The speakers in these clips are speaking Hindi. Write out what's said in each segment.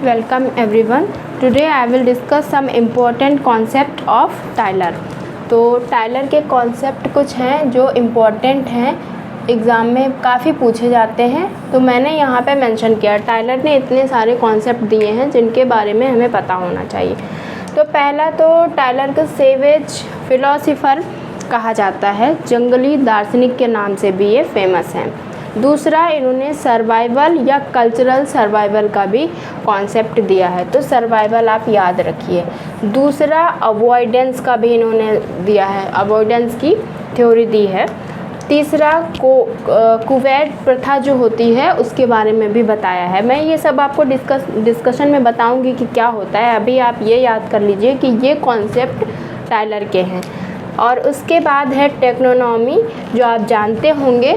Welcome everyone. Today I will discuss some important concept of Taylor. तो टाइलर के कॉन्सेप्ट कुछ हैं जो इम्पोर्टेंट हैं, एग्ज़ाम में काफ़ी पूछे जाते हैं, तो मैंने यहाँ पे मेंशन किया। टाइलर ने इतने सारे कॉन्सेप्ट दिए हैं जिनके बारे में हमें पता होना चाहिए। तो पहला तो टाइलर को सेवेज फिलोसोफर कहा जाता है, जंगली दार्शनिक के नाम से भी ये फेमस हैं। दूसरा, इन्होंने सर्वाइवल या कल्चरल सर्वाइवल का भी कॉन्सेप्ट दिया है, तो सर्वाइवल आप याद रखिए। दूसरा, अवॉइडेंस का भी इन्होंने दिया है, अवॉइडेंस की थ्योरी दी है। तीसरा, कुवैत प्रथा जो होती है उसके बारे में भी बताया है। मैं ये सब आपको डिस्कशन में बताऊंगी कि क्या होता है। अभी आप ये याद कर लीजिए कि ये कॉन्सेप्ट टाइलर के हैं। और उसके बाद है टेक्नोनॉमी, जो आप जानते होंगे,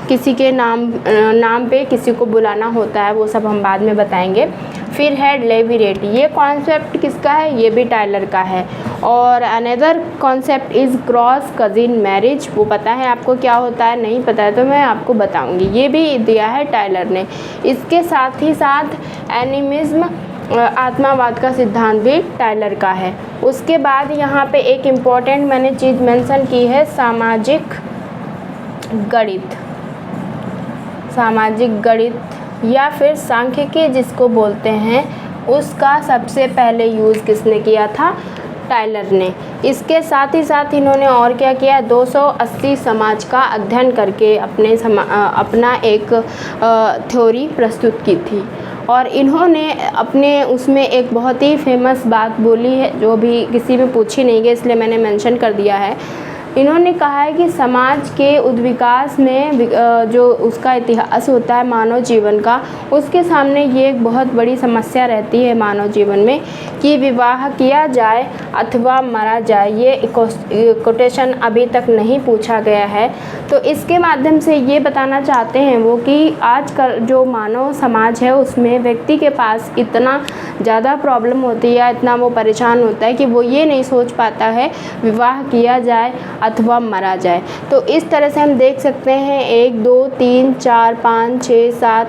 किसी के नाम पे किसी को बुलाना होता है, वो सब हम बाद में बताएंगे। फिर है लेविरेट, ये कॉन्सेप्ट किसका है? ये भी टाइलर का है। और another concept is cross cousin marriage, वो पता है आपको क्या होता है? नहीं पता है तो मैं आपको बताऊंगी, ये भी दिया है टाइलर ने। इसके साथ ही साथ एनिमिज्म, आत्मावाद का सिद्धांत भी टाइलर का है। उसके बाद यहाँ पे एक इम्पॉर्टेंट मैंने चीज़ मेंशन की है, सामाजिक गणित या फिर सांख्यिकी जिसको बोलते हैं, उसका सबसे पहले यूज़ किसने किया था? टाइलर ने। इसके साथ ही साथ इन्होंने और क्या किया? 280 समाज का अध्ययन करके अपना एक थ्योरी प्रस्तुत की थी। और इन्होंने अपने उसमें एक बहुत ही फेमस बात बोली है, जो भी किसी में पूछी नहीं गई, इसलिए मैंने मेंशन कर दिया है। इन्होंने कहा है कि समाज के उद्विकास में जो उसका इतिहास होता है मानव जीवन का, उसके सामने ये एक बहुत बड़ी समस्या रहती है मानव जीवन में कि विवाह किया जाए अथवा मरा जाए। ये कोटेशन अभी तक नहीं पूछा गया है। तो इसके माध्यम से ये बताना चाहते हैं वो कि आज का जो मानव समाज है उसमें व्यक्ति के पास इतना ज़्यादा प्रॉब्लम होती है, इतना वो परेशान होता है कि वो ये नहीं सोच पाता है विवाह किया जाए अथवा मरा जाए। तो इस तरह से हम देख सकते हैं 1 2 3 4 5 6 7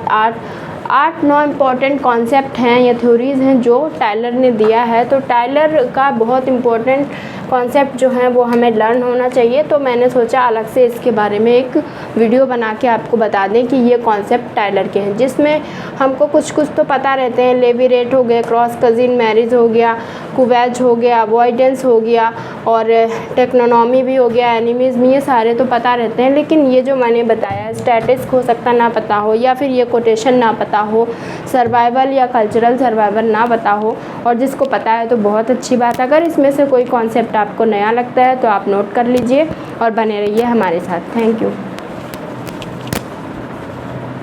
8 9 इम्पॉर्टेंट कॉन्सेप्ट हैं या थ्योरीज़ हैं जो टाइलर ने दिया है। तो टाइलर का बहुत इम्पोर्टेंट कॉन्सेप्ट जो है वो हमें लर्न होना चाहिए। तो मैंने सोचा अलग से इसके बारे में एक वीडियो बना के आपको बता दें कि ये कॉन्सेप्ट टाइलर के हैं, जिसमें हमको कुछ तो पता रहते हैं। लेविरेट हो गया, क्रॉस कजिन मैरिज हो गया, कुवैत हो गया, अवॉइडेंस हो गया, और टेक्नोनॉमी भी हो गया, एनिमिज्म, ये सारे तो पता रहते हैं। लेकिन ये जो मैंने बताया, स्टैटिस्टिक्स हो सकता ना पता हो, या फिर ये कोटेशन ना पता हो, सर्वाइवल या कल्चरल सर्वाइवल ना पता हो, और जिसको पता है तो बहुत अच्छी बात। अगर इसमें से कोई कॉन्सेप्ट आपको नया लगता है तो आप नोट कर लीजिए और बने रहिए हमारे साथ। Thank you.